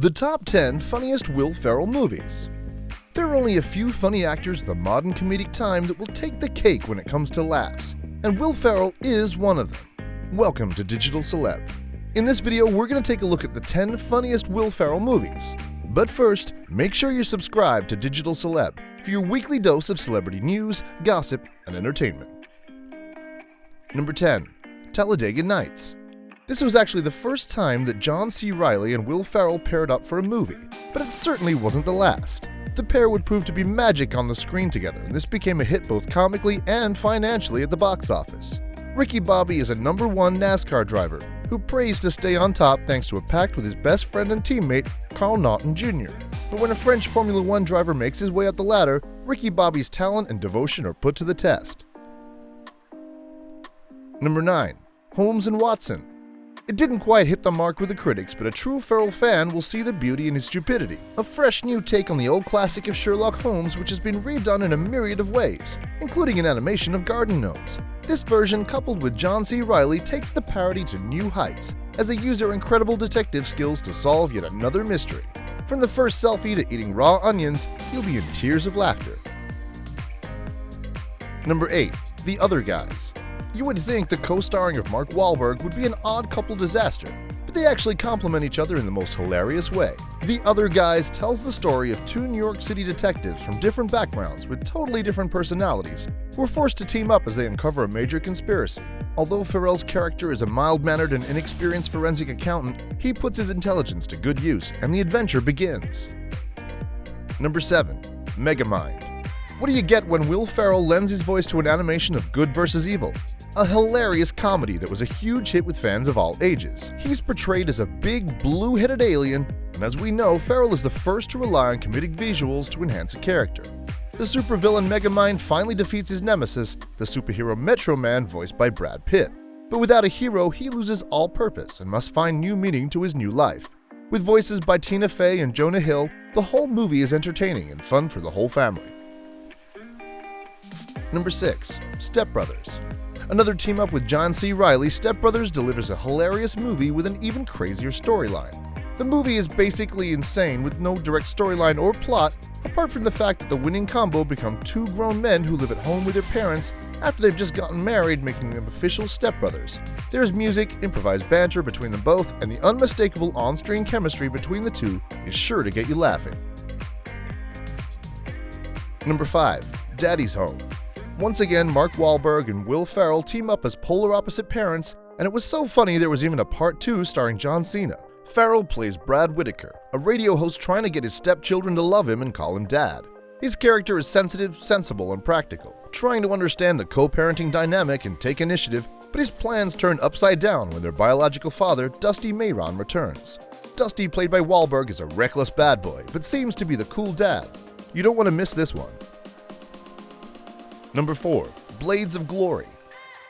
The top 10 funniest Will Ferrell movies. There are only a few funny actors of the modern comedic time that will take the cake when it comes to laughs, and Will Ferrell is one of them. Welcome to Digital Celeb. In this video, we're going to take a look at the 10 funniest Will Ferrell movies. But first, make sure you're subscribed to Digital Celeb for your weekly dose of celebrity news, gossip, and entertainment. Number 10. Talladega Nights. This was actually the first time that John C. Reilly and Will Ferrell paired up for a movie, but it certainly wasn't the last. The pair would prove to be magic on the screen together, and this became a hit both comically and financially at the box office. Ricky Bobby is a #1 NASCAR driver who prays to stay on top thanks to a pact with his best friend and teammate, Carl Naughton Jr. But when a French Formula One driver makes his way up the ladder, Ricky Bobby's talent and devotion are put to the test. Number 9. Holmes Watson. It didn't quite hit the mark with the critics, but a true Ferrell fan will see the beauty in his stupidity. A fresh new take on the old classic of Sherlock Holmes, which has been redone in a myriad of ways, including an animation of garden gnomes. This version, coupled with John C. Reilly, takes the parody to new heights, as they use their incredible detective skills to solve yet another mystery. From the first selfie to eating raw onions, you'll be in tears of laughter. Number 8. The Other Guys. You would think the co-starring of Mark Wahlberg would be an odd couple disaster, but they actually complement each other in the most hilarious way. The Other Guys tells the story of two New York City detectives from different backgrounds with totally different personalities who are forced to team up as they uncover a major conspiracy. Although Ferrell's character is a mild-mannered and inexperienced forensic accountant, he puts his intelligence to good use, and the adventure begins. Number 7. Megamind. What do you get when Will Ferrell lends his voice to an animation of good versus evil? A hilarious comedy that was a huge hit with fans of all ages. He's portrayed as a big, blue-headed alien, and as we know, Ferrell is the first to rely on comedic visuals to enhance a character. The supervillain Megamind finally defeats his nemesis, the superhero Metro Man voiced by Brad Pitt. But without a hero, he loses all purpose and must find new meaning to his new life. With voices by Tina Fey and Jonah Hill, the whole movie is entertaining and fun for the whole family. Number 6. Step Brothers. Another team-up with John C. Reilly, Step Brothers delivers a hilarious movie with an even crazier storyline. The movie is basically insane with no direct storyline or plot, apart from the fact that the winning combo become two grown men who live at home with their parents after they've just gotten married, making them official stepbrothers. There's music, improvised banter between them both, and the unmistakable on-screen chemistry between the two is sure to get you laughing. Number 5. Daddy's Home. Once again, Mark Wahlberg and Will Ferrell team up as polar opposite parents, and it was so funny there was even a part 2 starring John Cena. Ferrell plays Brad Whitaker, a radio host trying to get his stepchildren to love him and call him dad. His character is sensitive, sensible, and practical, trying to understand the co-parenting dynamic and take initiative, but his plans turn upside down when their biological father, Dusty Mayron, returns. Dusty, played by Wahlberg, is a reckless bad boy, but seems to be the cool dad. You don't want to miss this one. Number 4. Blades of Glory.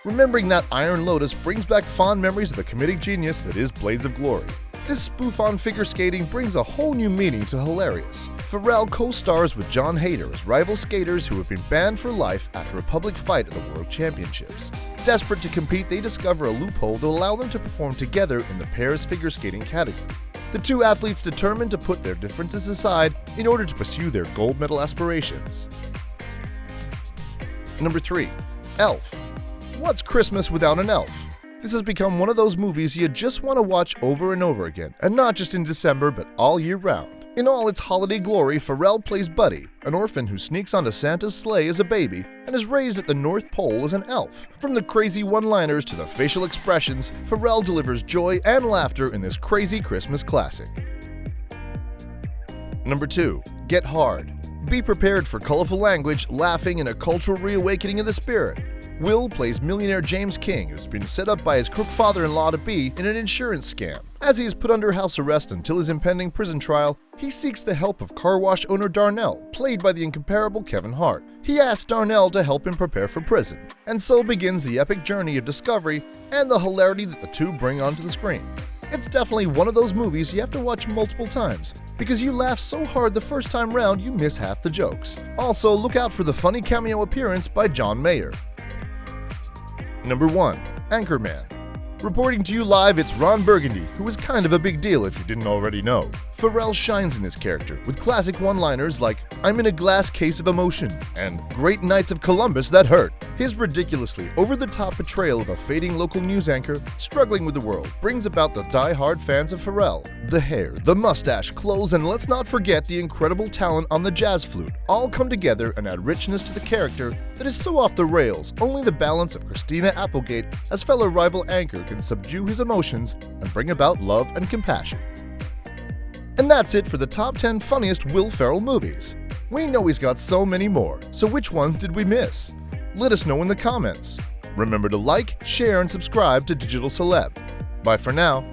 Remembering that Iron Lotus brings back fond memories of the comedic genius that is Blades of Glory. This spoof on figure skating brings a whole new meaning to hilarious. Ferrell co-stars with John Hader as rival skaters who have been banned for life after a public fight at the World Championships. Desperate to compete, they discover a loophole to allow them to perform together in the pairs figure skating category. The two athletes determine to put their differences aside in order to pursue their gold medal aspirations. Number 3. Elf. What's Christmas without an elf? This has become one of those movies you just want to watch over and over again, and not just in December, but all year round. In all its holiday glory, Ferrell plays Buddy, an orphan who sneaks onto Santa's sleigh as a baby and is raised at the North Pole as an elf. From the crazy one-liners to the facial expressions, Ferrell delivers joy and laughter in this crazy Christmas classic. Number 2. Get Hard. Be prepared for colorful language, laughing, and a cultural reawakening of the spirit. Will plays millionaire James King, who's been set up by his crook father-in-law-to-be in an insurance scam. As he is put under house arrest until his impending prison trial, he seeks the help of car wash owner Darnell, played by the incomparable Kevin Hart. He asks Darnell to help him prepare for prison, and so begins the epic journey of discovery and the hilarity that the two bring onto the screen. It's definitely one of those movies you have to watch multiple times, because you laugh so hard the first time round you miss half the jokes. Also, look out for the funny cameo appearance by John Mayer. Number 1. Anchorman. Reporting to you live, it's Ron Burgundy, who is kind of a big deal if you didn't already know. Ferrell shines in this character with classic one-liners like, "I'm in a glass case of emotion," and "Great Knights of Columbus that hurt." His ridiculously over-the-top portrayal of a fading local news anchor struggling with the world brings about the die-hard fans of Ferrell. The hair, the mustache, clothes, and let's not forget the incredible talent on the jazz flute all come together and add richness to the character that is so off the rails, only the balance of Christina Applegate as fellow rival anchor can subdue his emotions and bring about love and compassion. And that's it for the top 10 funniest Will Ferrell movies. We know he's got so many more, so which ones did we miss? Let us know in the comments. Remember to like, share, and subscribe to Digital Celeb. Bye for now.